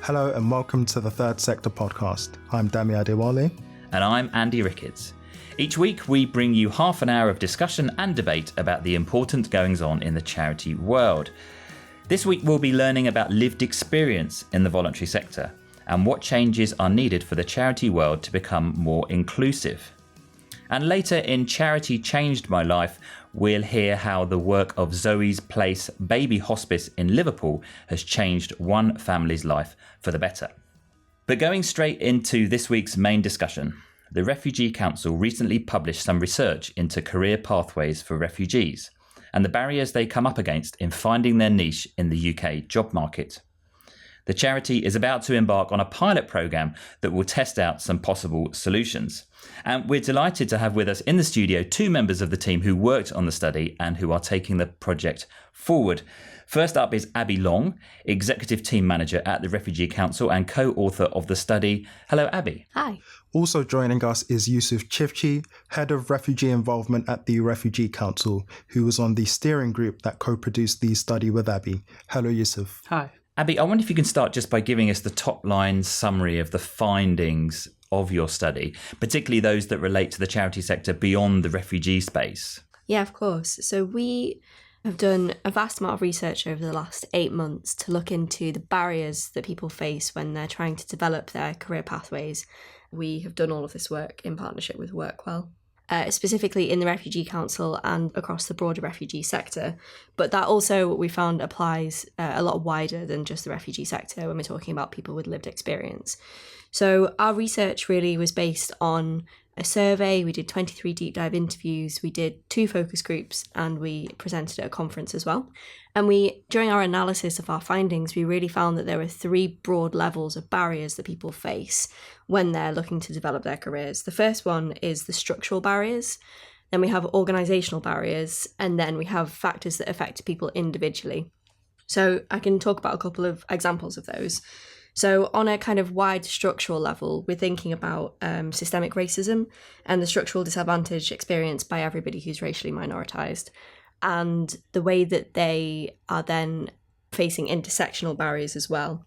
Hello and welcome to the Third Sector podcast. I'm Dami Adewale. And I'm Andy Ricketts. Each week we bring you half an hour of discussion and debate about the important goings-on in the charity world. This week we'll be learning about lived experience in the voluntary sector and what changes are needed for the charity world to become more inclusive. And later in Charity Changed My Life, we'll hear how the work of Zoe's Place Baby Hospice in Liverpool has changed one family's life for the better. But going straight into this week's main discussion, the Refugee Council recently published some research into career pathways for refugees and the barriers they come up against in finding their niche in the UK job market. The charity is about to embark on a pilot programme that will test out some possible solutions. And we're delighted to have with us in the studio two members of the team who worked on the study and who are taking the project forward. First up is Abi Long, Executive Team Manager at the Refugee Council and co-author of the study. Hello, Abi. Hi. Also joining us is Yusuf Ciftci, Head of Refugee Involvement at the Refugee Council, who was on the steering group that co-produced the study with Abi. Hello, Yusuf. Hi. Abi, I wonder if you can start just by giving us the top-line summary of the findings of your study, particularly those that relate to the charity sector beyond the refugee space. Yeah, of course. So we have done a vast amount of research over the last 8 months to look into the barriers that people face when they're trying to develop their career pathways. We have done all of this work in partnership with Workwell. Specifically in the Refugee Council and across the broader refugee sector. But that also, we found, applies a lot wider than just the refugee sector when we're talking about people with lived experience. So our research really was based on a survey. We did 23 deep dive interviews, we did 2 focus groups, and we presented at a conference as well. And during our analysis of our findings, we really found that there were 3 broad levels of barriers that people face when they're looking to develop their careers. The first one is the structural barriers, then we have organisational barriers, and then we have factors that affect people individually. So I can talk about a couple of examples of those. So on a kind of wide structural level, we're thinking about systemic racism and the structural disadvantage experienced by everybody who's racially minoritized, and the way that they are then facing intersectional barriers as well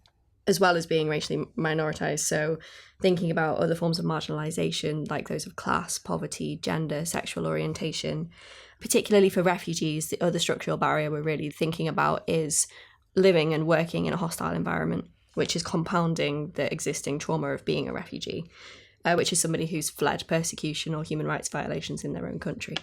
as being racially minoritized. So thinking about other forms of marginalization, like those of class, poverty, gender, sexual orientation. Particularly for refugees, the other structural barrier we're really thinking about is living and working in a hostile environment, which is compounding the existing trauma of being a refugee, which is somebody who's fled persecution or human rights violations in their own country.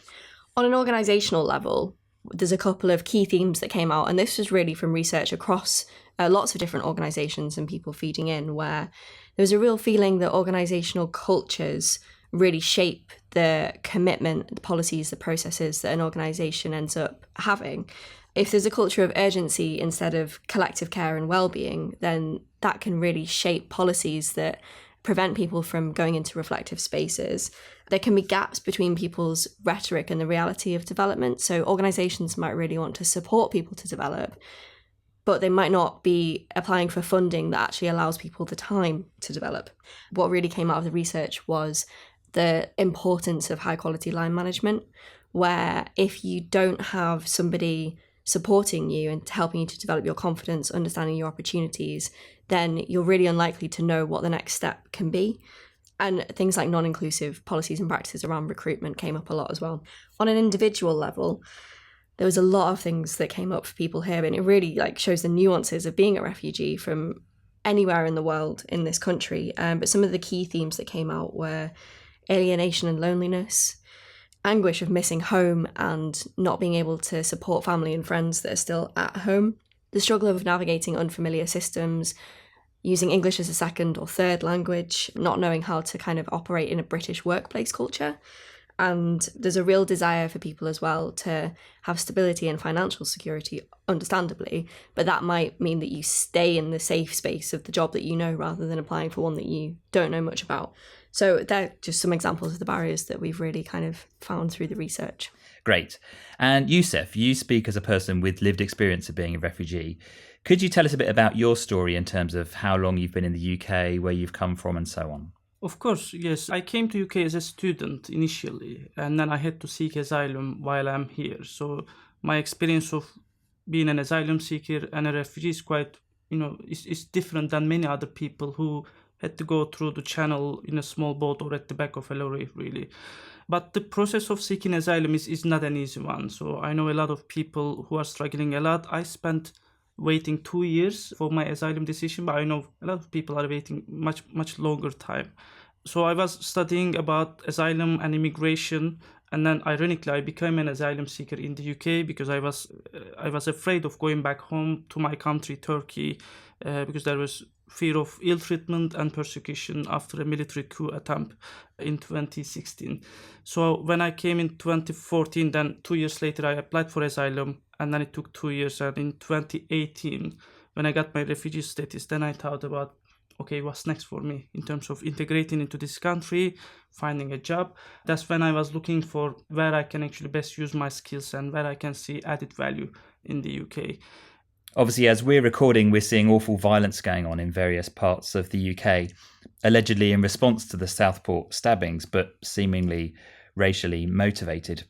On an organisational level, there's a couple of key themes that came out, and this was really from research across lots of different organisations and people feeding in, where there was a real feeling that organisational cultures really shape the commitment, the policies, the processes that an organisation ends up having. If there's a culture of urgency instead of collective care and well-being, then that can really shape policies that prevent people from going into reflective spaces. There can be gaps between people's rhetoric and the reality of development. So organisations might really want to support people to develop, but they might not be applying for funding that actually allows people the time to develop. What really came out of the research was the importance of high-quality line management, where if you don't have somebody supporting you and helping you to develop your confidence, understanding your opportunities, then you're really unlikely to know what the next step can be. And things like non-inclusive policies and practices around recruitment came up a lot as well. On an individual level, there was a lot of things that came up for people here, and it really shows the nuances of being a refugee from anywhere in the world in this country. But some of the key themes that came out were alienation and loneliness, anguish of missing home and not being able to support family and friends that are still at home, the struggle of navigating unfamiliar systems, using English as a second or third language, not knowing how to kind of operate in a British workplace culture. And there's a real desire for people as well to have stability and financial security, understandably, but that might mean that you stay in the safe space of the job that you know rather than applying for one that you don't know much about. So they're just some examples of the barriers that we've really kind of found through the research. Great. And Yusuf, you speak as a person with lived experience of being a refugee. Could you tell us a bit about your story in terms of how long you've been in the UK, where you've come from and so on? Of course, yes. I came to UK as a student initially, and then I had to seek asylum while I'm here. So my experience of being an asylum seeker and a refugee is quite is different than many other people who had to go through the channel in a small boat or at the back of a lorry, really. But the process of seeking asylum is not an easy one. So I know a lot of people who are struggling a lot. I spent waiting 2 years for my asylum decision, but I know a lot of people are waiting much longer time. So I was studying about asylum and immigration, and then ironically I became an asylum seeker in the UK because I was afraid of going back home to my country, Turkey, because there was fear of ill treatment and persecution after a military coup attempt in 2016. So when I came in 2014, then 2 years later I applied for asylum, and then it took 2 years. And in 2018, when I got my refugee status, then I thought about, okay, what's next for me in terms of integrating into this country, finding a job. That's when I was looking for where I can actually best use my skills and where I can see added value in the UK. Obviously, as we're recording, we're seeing awful violence going on in various parts of the UK, allegedly in response to the Southport stabbings, but seemingly racially motivated.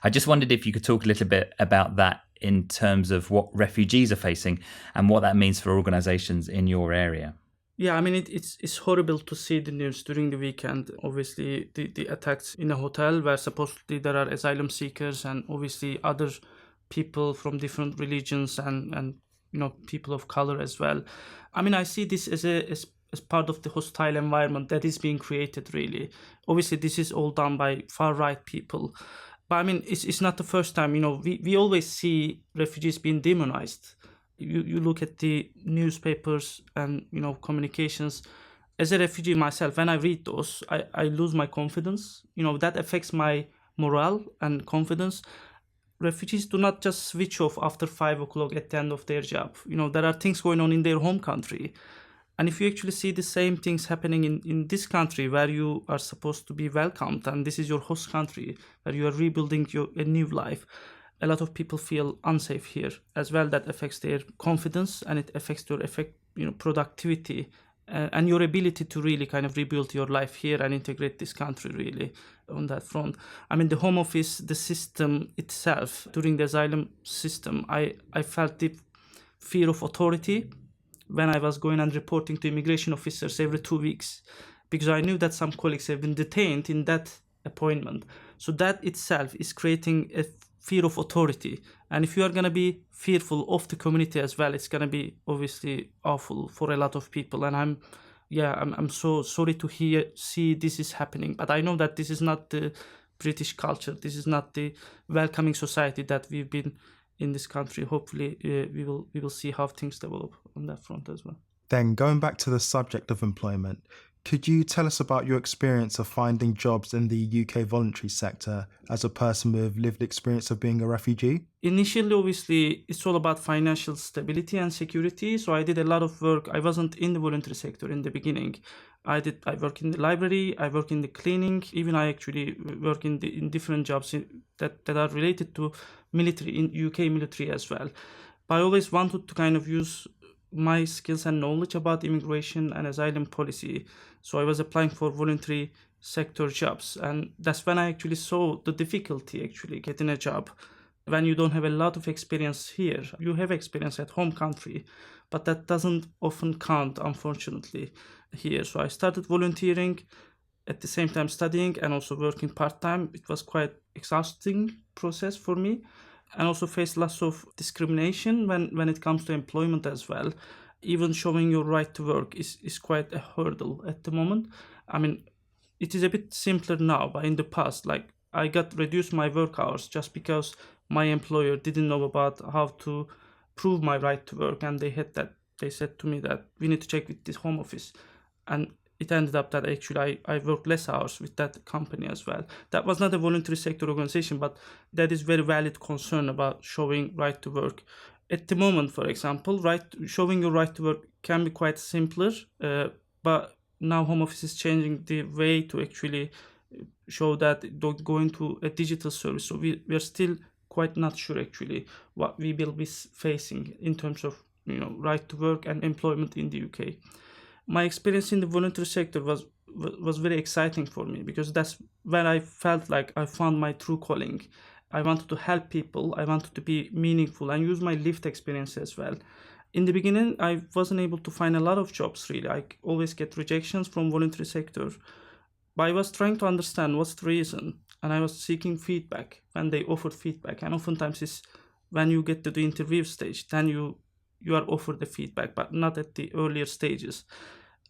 I just wondered if you could talk a little bit about that in terms of what refugees are facing and what that means for organisations in your area. Yeah, I mean, it's horrible to see the news during the weekend. Obviously, the attacks in a hotel where supposedly there are asylum seekers and obviously other people from different religions and people of color as well. I mean, I see this as part of the hostile environment that is being created, really. Obviously, this is all done by far-right people. But I mean, it's not the first time. We always see refugees being demonized. You look at the newspapers and communications. As a refugee myself, when I read those, I lose my confidence. That affects my morale and confidence. Refugees do not just switch off after 5 o'clock at the end of their job. There are things going on in their home country. And if you actually see the same things happening in this country where you are supposed to be welcomed, and this is your host country, where you are rebuilding a new life, a lot of people feel unsafe here as well. That affects their confidence, and it affects your productivity and your ability to really kind of rebuild your life here and integrate this country really on that front. I mean, the Home Office, the system itself, during the asylum system, I felt the fear of authority when I was going and reporting to immigration officers every 2 weeks, because I knew that some colleagues have been detained in that appointment. So that itself is creating a fear of authority. And if you are going to be fearful of the community as well, it's going to be obviously awful for a lot of people. And I'm so sorry to see this is happening. But I know that this is not the British culture. This is not the welcoming society that we've been in this country. Hopefully we will see how things develop on that front as well. Then going back to the subject of employment, could you tell us about your experience of finding jobs in the UK voluntary sector as a person with lived experience of being a refugee? Initially, obviously, it's all about financial stability and security. So I did a lot of work. I wasn't in the voluntary sector in the beginning. I work in the library, I work in the cleaning, even I actually work in different jobs that are related to military, in UK military as well. But I always wanted to kind of use my skills and knowledge about immigration and asylum policy. So I was applying for voluntary sector jobs, and that's when I actually saw the difficulty actually getting a job when you don't have a lot of experience here. You have experience at home country, but that doesn't often count, unfortunately, here. So I started volunteering at the same time studying and also working part-time. It was quite exhausting process for me, and also faced lots of discrimination when it comes to employment as well. Even showing your right to work is quite a hurdle at the moment. I mean, it is a bit simpler now, but in the past, like, I got reduced my work hours just because my employer didn't know about how to prove my right to work, and they said to me that we need to check with this Home Office, and it ended up that actually I worked less hours with that company as well. That was not a voluntary sector organization, but that is very valid concern about showing right to work. At the moment, for example, showing your right to work can be quite simpler, but now Home Office is changing the way to actually show that going to a digital service. So we are still quite not sure actually what we will be facing in terms of right to work and employment in the UK. My experience in the voluntary sector was very exciting for me, because that's when I felt like I found my true calling. I wanted to help people, I wanted to be meaningful and use my lived experience as well. In the beginning, I wasn't able to find a lot of jobs, really. I always get rejections from voluntary sector. But I was trying to understand what's the reason, and I was seeking feedback when they offered feedback. And oftentimes it's when you get to the interview stage, then you are offered the feedback, but not at the earlier stages.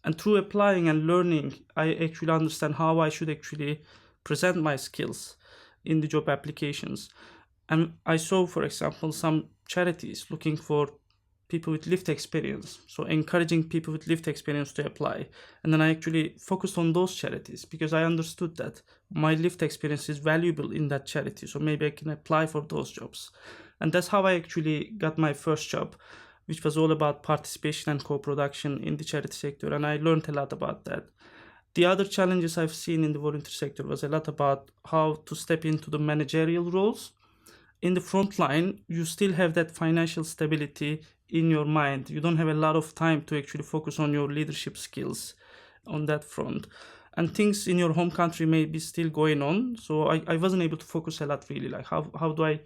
And through applying and learning, I actually understand how I should actually present my skills in the job applications. And I saw, for example, some charities looking for people with lived experience, so encouraging people with lived experience to apply. And then I actually focused on those charities because I understood that my lived experience is valuable in that charity, so maybe I can apply for those jobs. And that's how I actually got my first job, which was all about participation and co-production in the charity sector, and I learned a lot about that. The other challenges I've seen in the voluntary sector was a lot about how to step into the managerial roles. In the front line, you still have that financial stability in your mind. You don't have a lot of time to actually focus on your leadership skills on that front. And things in your home country may be still going on. So I wasn't able to focus a lot, really. Like, how do I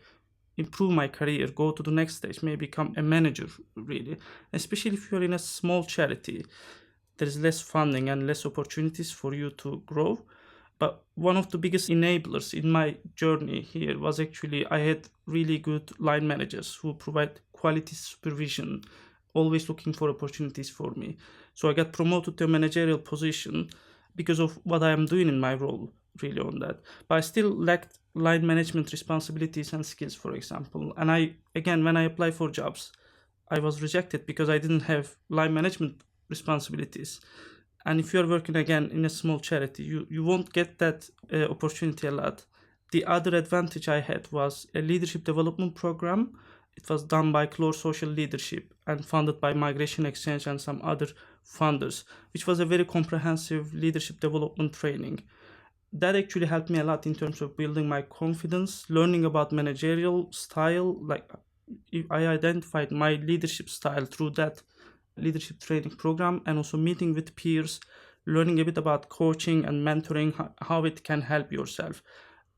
improve my career, go to the next stage, maybe become a manager, really. Especially if you're in a small charity, there's less funding and less opportunities for you to grow. But one of the biggest enablers in my journey here was actually I had really good line managers who provide quality supervision, always looking for opportunities for me. So I got promoted to a managerial position because of what I am doing in my role, really, on that. But I still lacked line management responsibilities and skills, for example. And when I apply for jobs, I was rejected because I didn't have line management responsibilities. And if you're working again in a small charity, you won't get that opportunity a lot. The other advantage I had was a leadership development program. It was done by Clore Social Leadership and funded by Migration Exchange and some other funders, which was a very comprehensive leadership development training. That actually helped me a lot in terms of building my confidence, learning about managerial style. Like, I identified my leadership style through that leadership training program, and also meeting with peers, learning a bit about coaching and mentoring, how it can help yourself.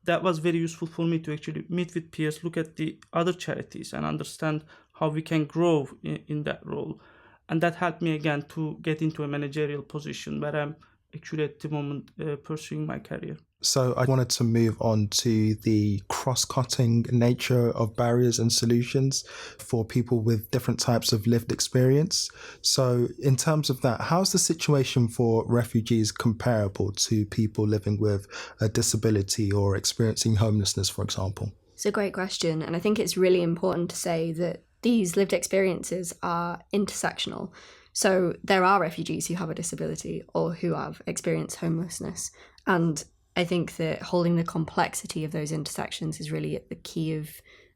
That was very useful for me to actually meet with peers, look at the other charities and understand how we can grow in that role. And that helped me again to get into a managerial position where I'm actually at the moment pursuing my career. So I wanted to move on to the cross-cutting nature of barriers and solutions for people with different types of lived experience. So in terms of that, how's the situation for refugees comparable to people living with a disability or experiencing homelessness, for example? It's a great question. And I think it's really important to say that these lived experiences are intersectional. So there are refugees who have a disability or who have experienced homelessness. And I think that holding the complexity of those intersections is really at the key of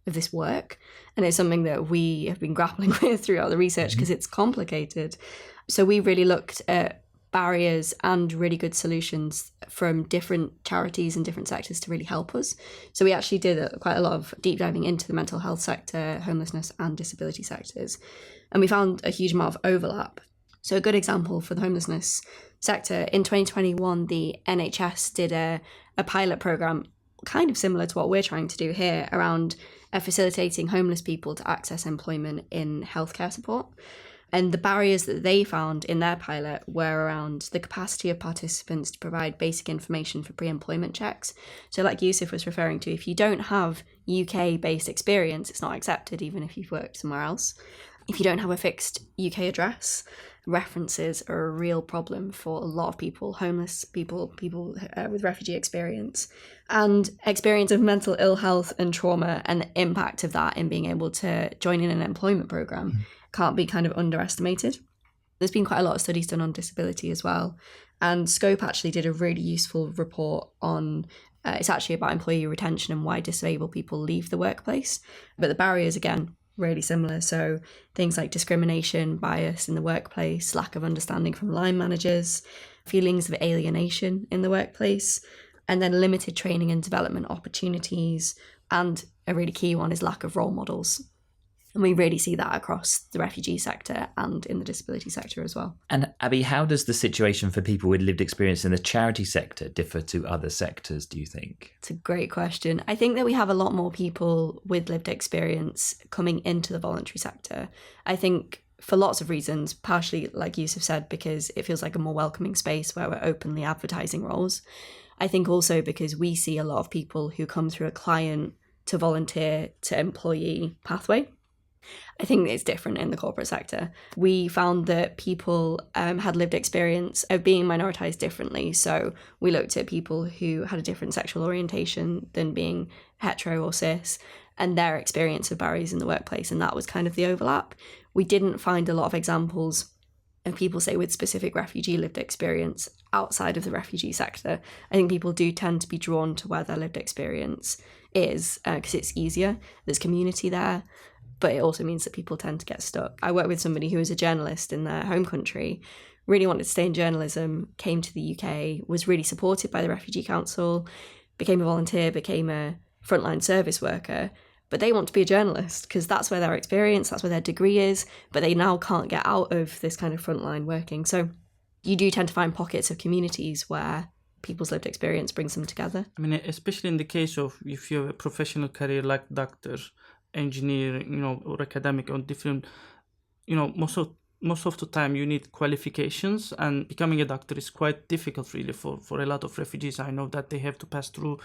this work. And it's something that we have been grappling with throughout the research because it's complicated. So we really looked at barriers and really good solutions from different charities and different sectors to really help us. So we actually did quite a lot of deep diving into the mental health sector, homelessness and disability sectors. And we found a huge amount of overlap. So a good example for the homelessness sector, in 2021, the NHS did a pilot programme kind of similar to what we're trying to do here around facilitating homeless people to access employment in healthcare support. And the barriers that they found in their pilot were around the capacity of participants to provide basic information for pre-employment checks. So like Yusuf was referring to, if you don't have UK-based experience, it's not accepted even if you've worked somewhere else. If you don't have a fixed UK address, references are a real problem for a lot of people, homeless people, people with refugee experience, and experience of mental ill health and trauma, and the impact of that in being able to join in an employment programme can't be kind of underestimated. There's been quite a lot of studies done on disability as well, and Scope actually did a really useful report on it's actually about employee retention and why disabled people leave the workplace, but the barriers again really similar. So things like discrimination, bias in the workplace, lack of understanding from line managers, feelings of alienation in the workplace, and then limited training and development opportunities. And a really key one is lack of role models. And we really see that across the refugee sector and in the disability sector as well. And Abi, how does the situation for people with lived experience in the charity sector differ to other sectors, do you think? It's a great question. I think that we have a lot more people with lived experience coming into the voluntary sector. I think for lots of reasons, partially, like Yusuf said, because it feels like a more welcoming space where we're openly advertising roles. I think also because we see a lot of people who come through a client to volunteer to employee pathway. I think it's different in the corporate sector. We found that people had lived experience of being minoritized differently. So we looked at people who had a different sexual orientation than being hetero or cis, and their experience of barriers in the workplace, and that was kind of the overlap. We didn't find a lot of examples of people, say, with specific refugee lived experience outside of the refugee sector. I think people do tend to be drawn to where their lived experience is because it's easier. There's community there, but it also means that people tend to get stuck. I work with somebody who was a journalist in their home country, really wanted to stay in journalism, came to the UK, was really supported by the Refugee Council, became a volunteer, became a frontline service worker, but they want to be a journalist because that's where their experience, that's where their degree is, but they now can't get out of this kind of frontline working. So you do tend to find pockets of communities where people's lived experience brings them together. I mean, especially in the case of if you have a professional career like doctor, engineer, or academic or different, most of the time you need qualifications, and becoming a doctor is quite difficult really for a lot of refugees. I know that they have to pass through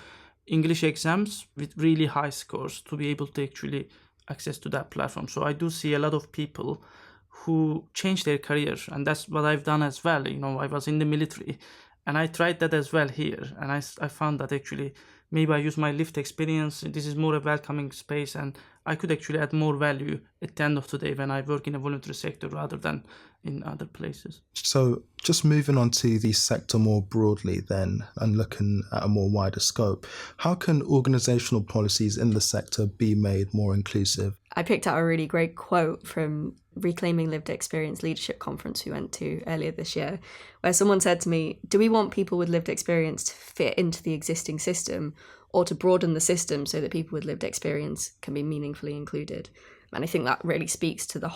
English exams with really high scores to be able to actually access to that platform. So I do see a lot of people who change their career, and that's what I've done as well. I was in the military and I tried that as well here, and I found that actually maybe I use my lived experience. This is more a welcoming space, and I could actually add more value at the end of the day when I work in a voluntary sector rather than in other places. So just moving on to the sector more broadly then, and looking at a more wider scope, how can organisational policies in the sector be made more inclusive? I picked out a really great quote from Reclaiming Lived Experience Leadership Conference we went to earlier this year, where someone said to me, do we want people with lived experience to fit into the existing system, or to broaden the system so that people with lived experience can be meaningfully included? And I think that really speaks to the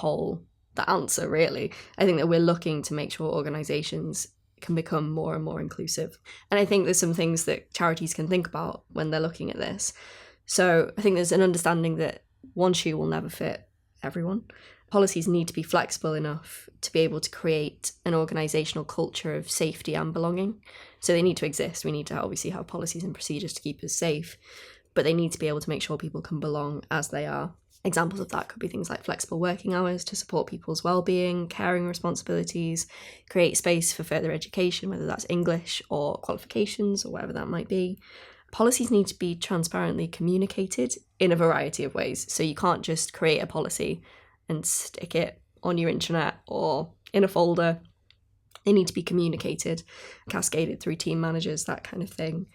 answer, really. I think that we're looking to make sure organisations can become more and more inclusive. And I think there's some things that charities can think about when they're looking at this. So I think there's an understanding that one shoe will never fit everyone. Policies need to be flexible enough to be able to create an organisational culture of safety and belonging. So they need to exist. We need to obviously have policies and procedures to keep us safe, but they need to be able to make sure people can belong as they are. Examples of that could be things like flexible working hours to support people's well-being, caring responsibilities, create space for further education, whether that's English or qualifications or whatever that might be. Policies need to be transparently communicated in a variety of ways. So you can't just create a policy and stick it on your intranet or in a folder. They need to be communicated, cascaded through team managers, that kind of thing.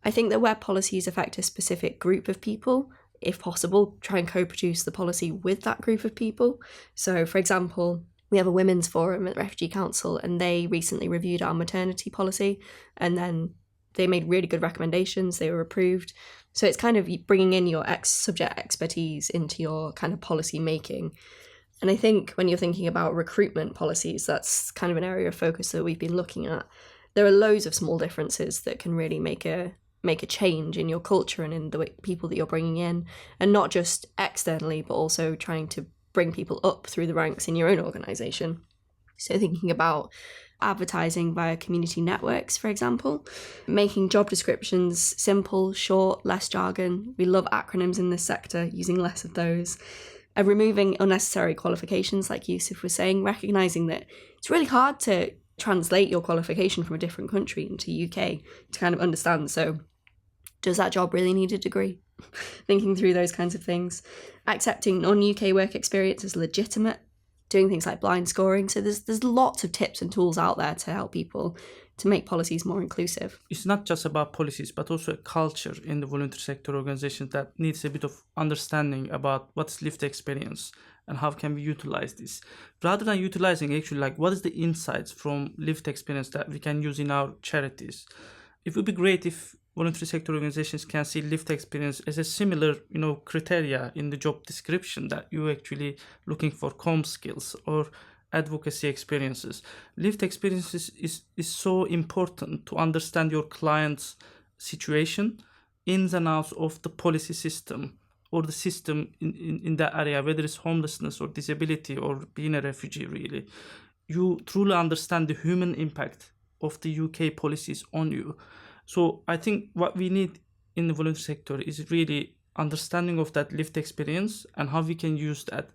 I think that where policies affect a specific group of people, if possible, try and co-produce the policy with that group of people. So, for example, we have a women's forum at the Refugee Council, and they recently reviewed our maternity policy, and then they made really good recommendations. They were approved. So it's kind of bringing in your subject expertise into your kind of policy making. And I think when you're thinking about recruitment policies, that's kind of an area of focus that we've been looking at. There are loads of small differences that can really make a change in your culture and in the people that you're bringing in, and not just externally, but also trying to bring people up through the ranks in your own organisation. So thinking about advertising via community networks, for example, making job descriptions simple, short, less jargon. We love acronyms in this sector, using less of those. And removing unnecessary qualifications, like Yusuf was saying, recognising that it's really hard to translate your qualification from a different country into UK to kind of understand. So does that job really need a degree? Thinking through those kinds of things. Accepting non-UK work experience as legitimate. Doing things like blind scoring. So there's lots of tips and tools out there to help people to make policies more inclusive. It's not just about policies, but also a culture in the voluntary sector organizations that needs a bit of understanding about what's lived experience and how can we utilize this. Rather than utilizing, actually, like, what is the insights from lived experience that we can use in our charities? It would be great if voluntary sector organizations can see lived experience as a similar, criteria in the job description that you're actually looking for comm skills or advocacy experiences. Lived experiences is so important to understand your client's situation, ins and outs of the policy system or the system in that area, whether it's homelessness or disability or being a refugee, really, you truly understand the human impact of the UK policies on you. So I think what we need in the voluntary sector is really understanding of that lived experience and how we can use that.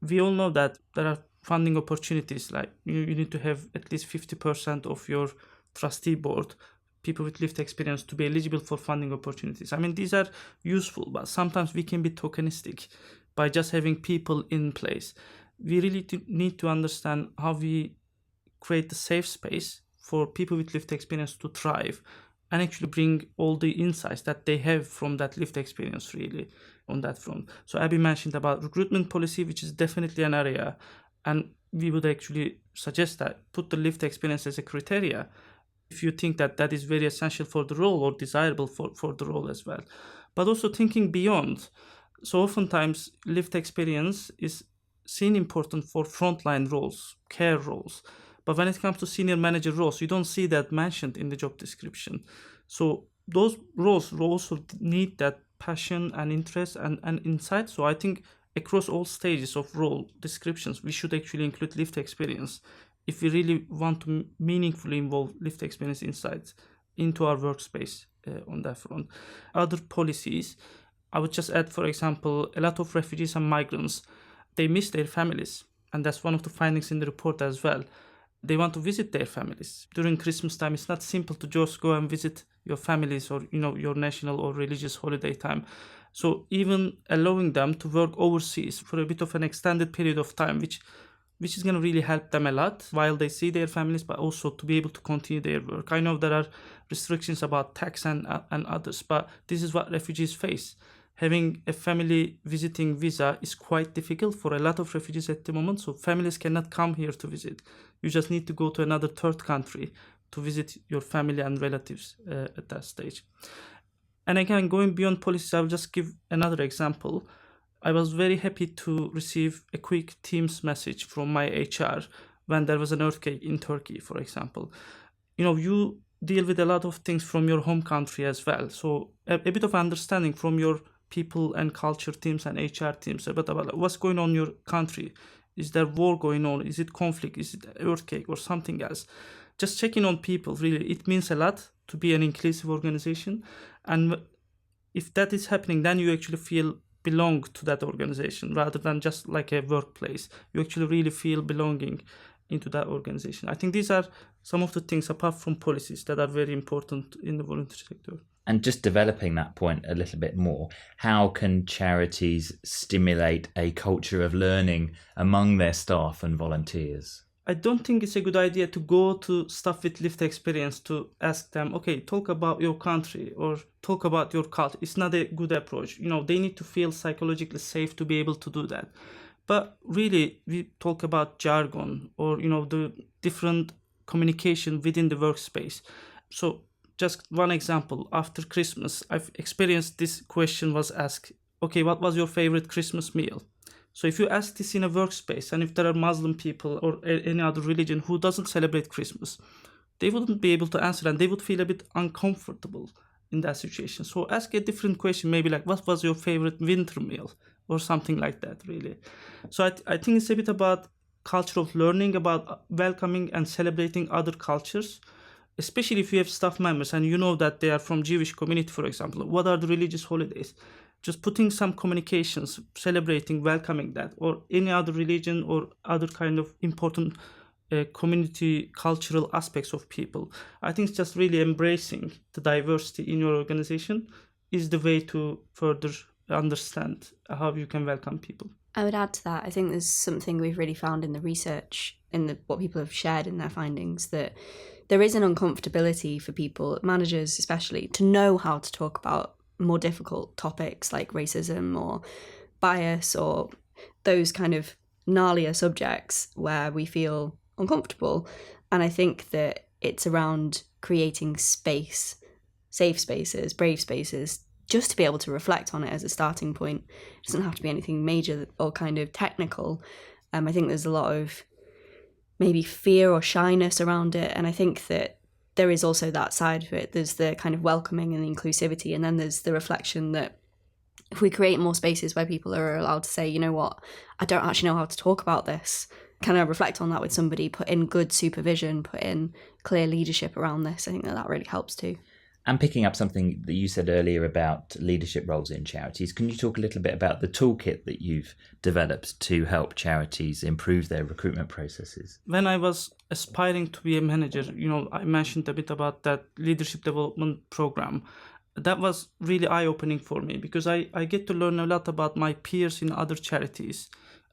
We all know that there are funding opportunities, like you need to have at least 50% of your trustee board people with lived experience to be eligible for funding opportunities. I mean, these are useful, but sometimes we can be tokenistic by just having people in place. We really need to understand how we create the safe space for people with lived experience to thrive and actually bring all the insights that they have from that lived experience really on that front. So Abi mentioned about recruitment policy, which is definitely an area, and we would actually suggest that put the lived experience as a criteria if you think that that is very essential for the role or desirable for the role as well. But also thinking beyond. So oftentimes lived experience is seen important for frontline roles, care roles. But when it comes to senior manager roles, you don't see that mentioned in the job description. So those roles also need that passion and interest and insight. So I think across all stages of role descriptions, we should actually include lived experience if we really want to meaningfully involve lived experience insights into our workspace on that front. Other policies, I would just add, for example, a lot of refugees and migrants, they miss their families. And that's one of the findings in the report as well. They want to visit their families. During Christmas time, it's not simple to just go and visit your families or, your national or religious holiday time. So even allowing them to work overseas for a bit of an extended period of time, which is going to really help them a lot while they see their families, but also to be able to continue their work. I know there are restrictions about tax and others, but this is what refugees face. Having a family visiting visa is quite difficult for a lot of refugees at the moment, so families cannot come here to visit. You just need to go to another third country to visit your family and relatives at that stage. And again, going beyond policies, I'll just give another example. I was very happy to receive a quick Teams message from my HR when there was an earthquake in Turkey, for example. You deal with a lot of things from your home country as well. So a bit of understanding from your people and culture teams and HR teams about what's going on in your country. Is there war going on? Is it conflict? Is it earthquake or something else? Just checking on people, really, it means a lot to be an inclusive organization. And if that is happening, then you actually feel belong to that organization rather than just like a workplace. You actually really feel belonging into that organization. I think these are some of the things apart from policies that are very important in the voluntary sector. And just developing that point a little bit more, how can charities stimulate a culture of learning among their staff and volunteers? I don't think it's a good idea to go to staff with lived experience to ask them, okay, talk about your country or talk about your culture. It's not a good approach. They need to feel psychologically safe to be able to do that. But really, we talk about jargon or, the different communication within the workspace. So just one example, after Christmas, I've experienced this question was asked, okay, what was your favorite Christmas meal? So if you ask this in a workspace, and if there are Muslim people or any other religion who doesn't celebrate Christmas, they wouldn't be able to answer and they would feel a bit uncomfortable in that situation. So ask a different question, maybe like, what was your favorite winter meal? Or something like that, really. So I think it's a bit about culture of learning, about welcoming and celebrating other cultures, especially if you have staff members and you know that they are from Jewish community, for example. What are the religious holidays? Just putting some communications, celebrating, welcoming that, or any other religion or other kind of important community cultural aspects of people. I think it's just really embracing the diversity in your organization is the way to further understand how you can welcome people. I would add to that, I think there's something we've really found in the research, in what people have shared in their findings, that there is an uncomfortability for people, managers especially, to know how to talk about more difficult topics like racism or bias or those kind of gnarlier subjects where we feel uncomfortable. And I think that it's around creating space, safe spaces, brave spaces, just to be able to reflect on it as a starting point. It doesn't have to be anything major or kind of technical. I think there's a lot of maybe fear or shyness around it. And I think that there is also that side of it. There's the kind of welcoming and the inclusivity. And then there's the reflection that if we create more spaces where people are allowed to say, you know what, I don't actually know how to talk about this, kind of reflect on that with somebody, put in good supervision, put in clear leadership around this, I think that really helps too. And picking up something that you said earlier about leadership roles in charities, can you talk a little bit about the toolkit that you've developed to help charities improve their recruitment processes? When I was aspiring to be a manager, I mentioned a bit about that leadership development program. That was really eye-opening for me because I get to learn a lot about my peers in other charities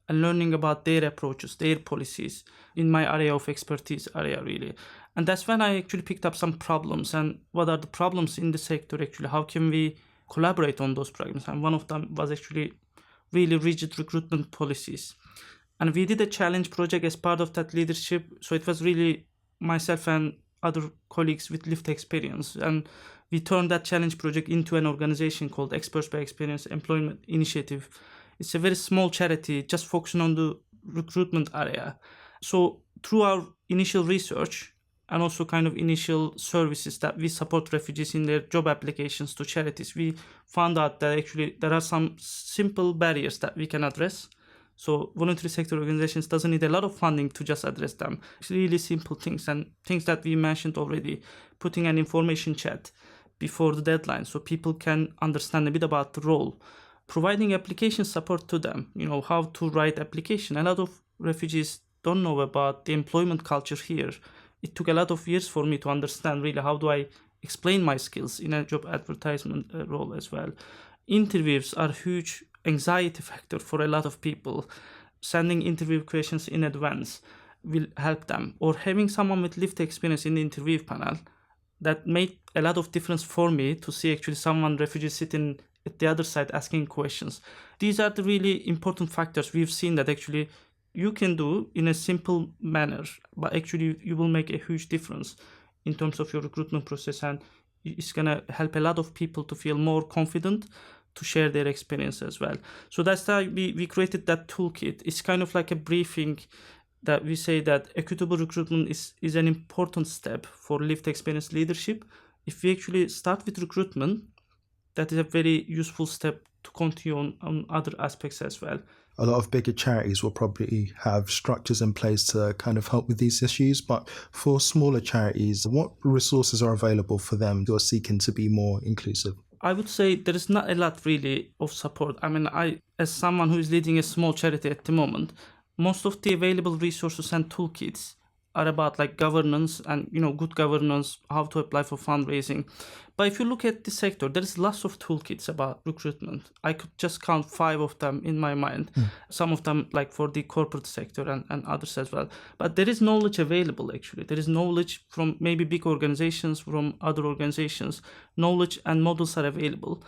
and learning about their approaches, their policies in my area of expertise really. And that's when I actually picked up some problems and what are the problems in the sector actually, how can we collaborate on those problems? And one of them was actually really rigid recruitment policies. And we did a challenge project as part of that leadership. So it was really myself and other colleagues with lived experience. And we turned that challenge project into an organization called Experts by Experience Employment Initiative. It's a very small charity just focusing on the recruitment area. So through our initial research and also kind of initial services that we support refugees in their job applications to charities, we found out that actually there are some simple barriers that we can address. So voluntary sector organizations doesn't need a lot of funding to just address them. It's really simple things and things that we mentioned already, putting an information chat before the deadline so people can understand a bit about the role, providing application support to them, how to write application. A lot of refugees don't know about the employment culture here. It took a lot of years for me to understand really how do I explain my skills in a job advertisement role as well. Interviews are a huge anxiety factor for a lot of people. Sending interview questions in advance will help them. Or having someone with lived experience in the interview panel, that made a lot of difference for me to see actually someone, refugee, sitting at the other side asking questions. These are the really important factors we've seen that actually you can do in a simple manner, but actually you will make a huge difference in terms of your recruitment process, and it's going to help a lot of people to feel more confident to share their experience as well. So that's why we created that toolkit. It's kind of like a briefing that we say that equitable recruitment is an important step for lived experience leadership. If we actually start with recruitment, that is a very useful step to continue on other aspects as well. A lot of bigger charities will probably have structures in place to kind of help with these issues. But for smaller charities, what resources are available for them who are seeking to be more inclusive? I would say there is not a lot really of support. I mean, as someone who is leading a small charity at the moment, most of the available resources and toolkits are about like governance and, good governance, how to apply for fundraising. But if you look at the sector, there is lots of toolkits about recruitment. I could just count 5 of them in my mind. Some of them like for the corporate sector and others as well. But there is knowledge available actually. There is knowledge from maybe big organizations, from other organizations. Knowledge and models are available.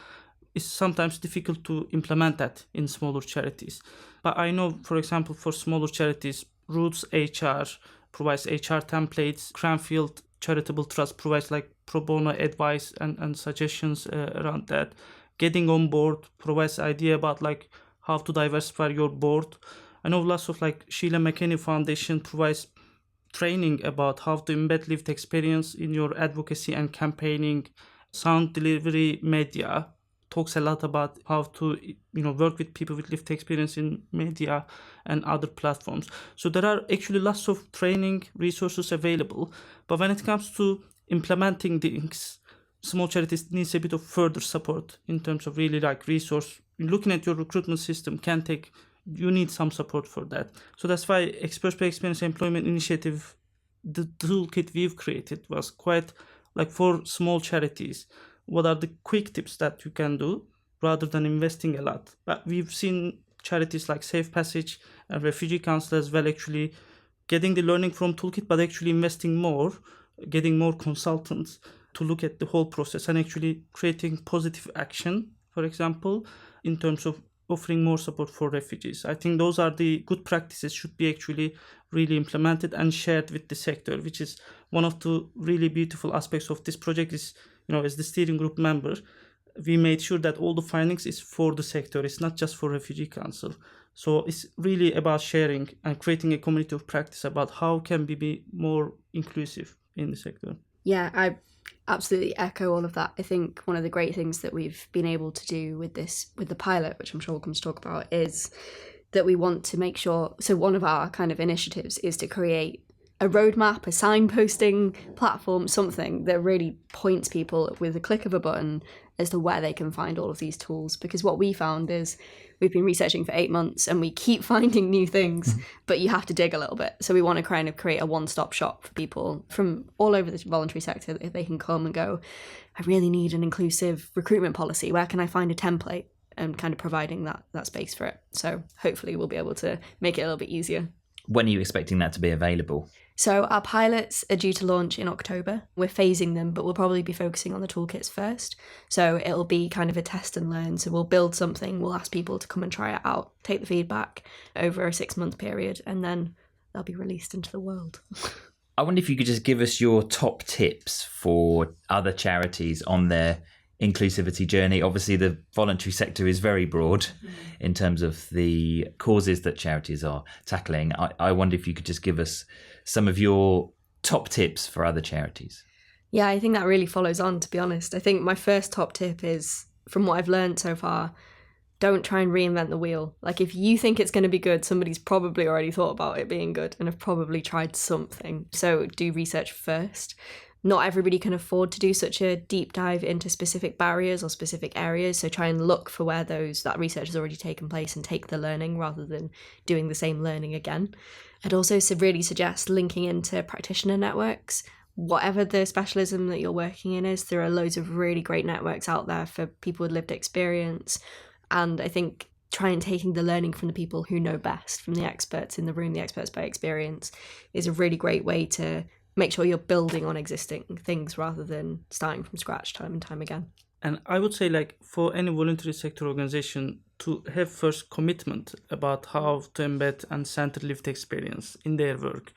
It's sometimes difficult to implement that in smaller charities. But I know, for example, for smaller charities, Roots HR provides HR templates. Cranfield Charitable Trust provides like pro bono advice and suggestions around that. Getting on Board provides idea about like how to diversify your board. I know lots of like Sheila McKinney Foundation provides training about how to embed lived experience in your advocacy and campaigning. Sound Delivery Media talks a lot about how to work with people with lived experience in media and other platforms. So there are actually lots of training resources available, but when it comes to implementing things, small charities needs a bit of further support in terms of really like resource. Looking at your recruitment system you need some support for that. So that's why Experts by Experience Employment Initiative, the toolkit we've created was quite like for small charities. What are the quick tips that you can do rather than investing a lot? But we've seen charities like Safe Passage and Refugee Council as well actually getting the learning from toolkit, but actually investing more, getting more consultants to look at the whole process and actually creating positive action, for example, in terms of offering more support for refugees. I think those are the good practices should be actually really implemented and shared with the sector, which is one of the really beautiful aspects of this project is, as the steering group member, we made sure that all the findings is for the sector. It's not just for Refugee Council. So it's really about sharing and creating a community of practice about how can we be more inclusive in the sector. Yeah, I Absolutely echo all of that. I think one of the great things that we've been able to do with the pilot, which I'm sure we'll come to talk about, is that we want to make sure, so one of our kind of initiatives is to create a roadmap, a signposting platform, something that really points people with a click of a button as to where they can find all of these tools. Because what we found is we've been researching for 8 months and we keep finding new things, but you have to dig a little bit. So we want to kind of create a one-stop shop for people from all over the voluntary sector that they can come and go, I really need an inclusive recruitment policy. Where can I find a template? And kind of providing that space for it. So hopefully we'll be able to make it a little bit easier. When are you expecting that to be available? So our pilots are due to launch in October. We're phasing them, but we'll probably be focusing on the toolkits first. So it'll be kind of a test and learn. So we'll build something, we'll ask people to come and try it out, take the feedback over a 6-month period, and then they'll be released into the world. I wonder if you could just give us your top tips for other charities on their inclusivity journey. Obviously, the voluntary sector is very broad in terms of the causes that charities are tackling. I wonder if you could just give us some of your top tips for other charities. Yeah, I think that really follows on, to be honest. I think my first top tip is, from what I've learned so far, don't try and reinvent the wheel. Like, if you think it's going to be good, somebody's probably already thought about it being good and have probably tried something. So do research first. Not everybody can afford to do such a deep dive into specific barriers or specific areas, so try and look for where that research has already taken place and take the learning rather than doing the same learning again. I'd also really suggest linking into practitioner networks. Whatever the specialism that you're working in is, there are loads of really great networks out there for people with lived experience. And I think taking the learning from the people who know best, from the experts in the room, the experts by experience, is a really great way to make sure you're building on existing things rather than starting from scratch time and time again. And I would say, like, for any voluntary sector organization to have first commitment about how to embed and center lived experience in their work.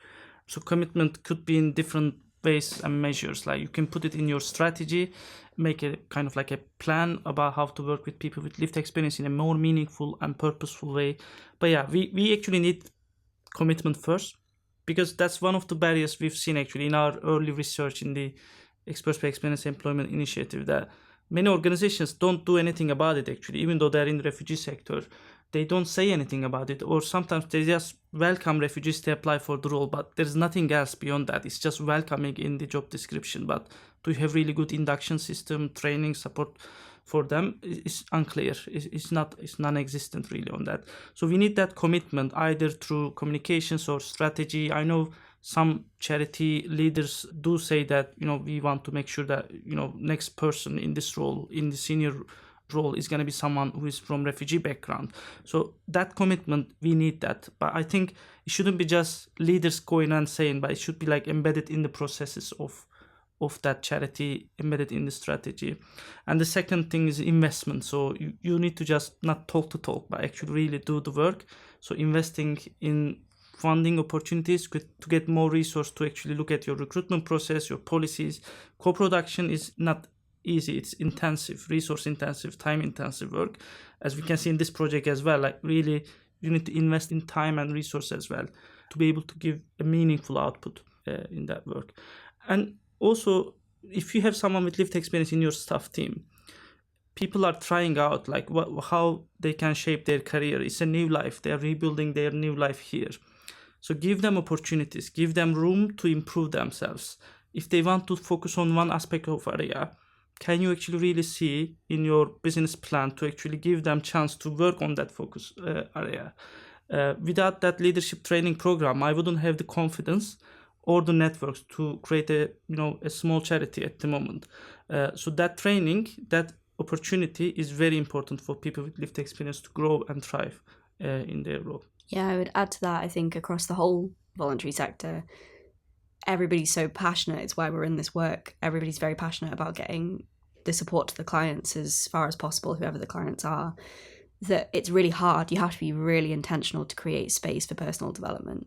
So commitment could be in different ways and measures. Like, you can put it in your strategy, make a kind of like a plan about how to work with people with lived experience in a more meaningful and purposeful way. But yeah, we actually need commitment first, because that's one of the barriers we've seen actually in our early research in the Experts by Experience Employment Initiative, that many organizations don't do anything about it actually, even though they're in the refugee sector. They don't say anything about it, or sometimes they just welcome refugees to apply for the role, but there's nothing else beyond that. It's just welcoming in the job description. But do you have really good induction system, training, support for them? It's unclear. It's non-existent really on that. So we need that commitment either through communications or strategy. I know some charity leaders do say that, we want to make sure that, next person in this role, in the senior role, is going to be someone who is from refugee background. So that commitment, we need that. But I think it shouldn't be just leaders going and saying, but it should be like embedded in the processes of that charity, embedded in the strategy. And the second thing is investment. So you need to just not talk the talk, but actually really do the work. So investing in funding opportunities to get more resource to actually look at your recruitment process, your policies. Co-production is not easy. It's intensive, resource intensive, time intensive work, as we can see in this project as well. Like, really, you need to invest in time and resource as well to be able to give a meaningful output in that work. And also, if you have someone with lived experience in your staff team, people are trying out like how they can shape their career. It's a new life. They are rebuilding their new life here. So give them opportunities, give them room to improve themselves. If they want to focus on one aspect of area, can you actually really see in your business plan to actually give them chance to work on that focus area? Without that leadership training program, I wouldn't have the confidence or the networks to create a small charity at the moment. So that training, that opportunity is very important for people with lived experience to grow and thrive in their role. Yeah, I would add to that. I think across the whole voluntary sector, everybody's so passionate. It's why we're in this work. Everybody's very passionate about getting the support to the clients as far as possible, whoever the clients are, that it's really hard. You have to be really intentional to create space for personal development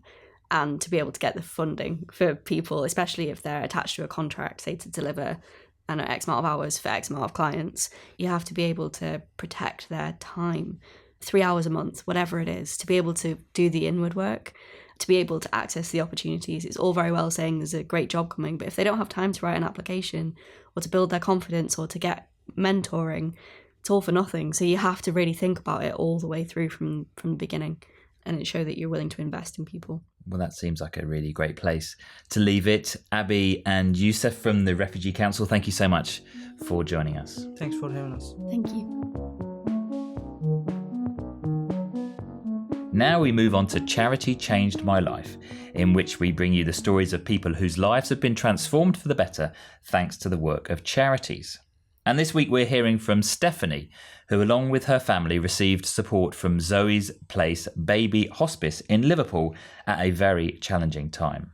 and to be able to get the funding for people, especially if they're attached to a contract, say to deliver X amount of hours for X amount of clients. You have to be able to protect their time, 3 hours a month, whatever it is, to be able to do the inward work. to be able to access the opportunities. It's all very well saying there's a great job coming, but if they don't have time to write an application or to build their confidence or to get mentoring, it's all for nothing. So you have to really think about it all the way through from the beginning, and it shows that you're willing to invest in people. Well, that seems like a really great place to leave it. Abi and Yusuf from the Refugee Council, thank you so much for joining us. Thanks for having us. Thank you. Now we move on to Charity Changed My Life, in which we bring you the stories of people whose lives have been transformed for the better thanks to the work of charities. And this week we're hearing from Stephanie, who along with her family received support from Zoe's Place Baby Hospice in Liverpool at a very challenging time.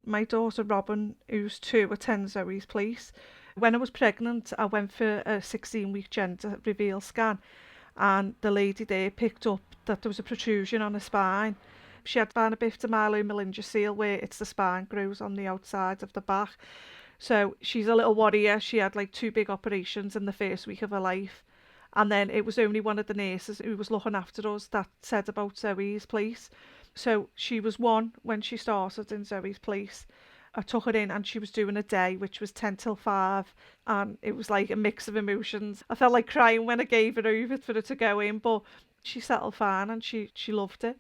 My daughter Robyn, who's 2, attends Zoe's Place. When I was pregnant, I went for a 16-week gender reveal scan, and the lady there picked up that there was a protrusion on her spine. She had myelomyelangioceal, where it's the spine grows on the outside of the back. So she's a little warrior. She had like 2 big operations in the first week of her life. And then it was only one of the nurses who was looking after us that said about Zoe's Place. So she was 1 when she started in Zoe's Place. I took her in and she was doing a day which was 10 till 5, and it was like a mix of emotions. I felt like crying when I gave her over for her to go in, but she settled fine and she loved it.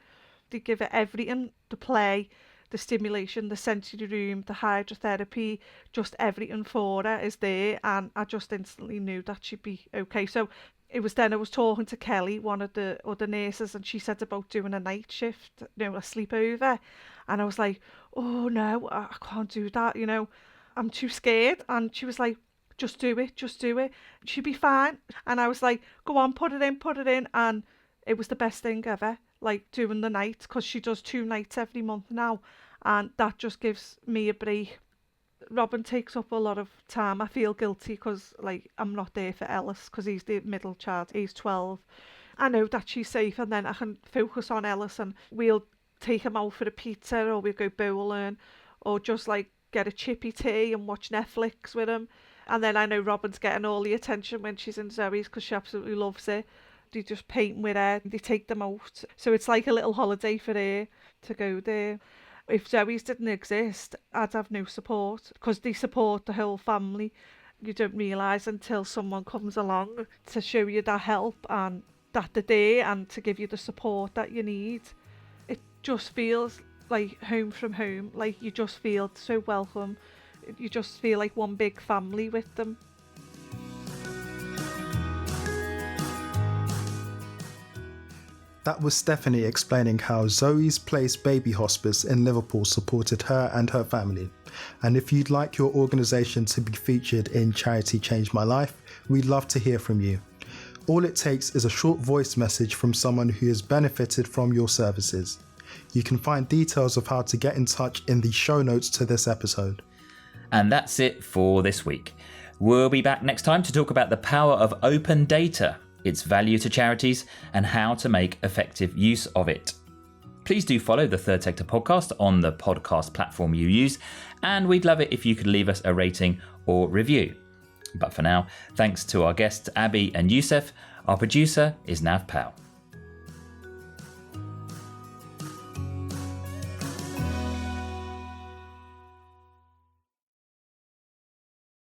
They give her everything, the play, the stimulation, the sensory room, the hydrotherapy, just everything for her is there, and I just instantly knew that she'd be okay. So it was then I was talking to Kelly, one of the other nurses, and she said about doing a night shift, a sleepover. And I was like, oh no, I can't do that, I'm too scared. And she was like, just do it. She'll be fine. And I was like, go on, put it in. And it was the best thing ever, like doing the night, because she does 2 nights every month now. And that just gives me a break. Robyn takes up a lot of time. I feel guilty because I'm not there for Ellis because he's the middle child. He's 12. I know that she's safe, and then I can focus on Ellis, and we'll take him out for a pizza, or we'll go bowling, or just get a chippy tea and watch Netflix with him. And then I know Robyn's getting all the attention when she's in Zoe's because she absolutely loves it. They just paint with her, they take them out. So it's like a little holiday for her to go there. If Zoe's didn't exist, I'd have no support because they support the whole family. You don't realise until someone comes along to show you that help and that they're there and to give you the support that you need. It just feels like home from home, like you just feel so welcome. You just feel like one big family with them. That was Stephanie explaining how Zoe's Place Baby Hospice in Liverpool supported her and her family. And if you'd like your organisation to be featured in Charity Changed My Life, we'd love to hear from you. All it takes is a short voice message from someone who has benefited from your services. You can find details of how to get in touch in the show notes to this episode. And that's it for this week. We'll be back next time to talk about the power of open data, its value to charities, and how to make effective use of it. Please do follow the Third Sector podcast on the podcast platform you use, and we'd love it if you could leave us a rating or review. But for now, thanks to our guests Abi and Yusuf. Our producer is Nav Powell.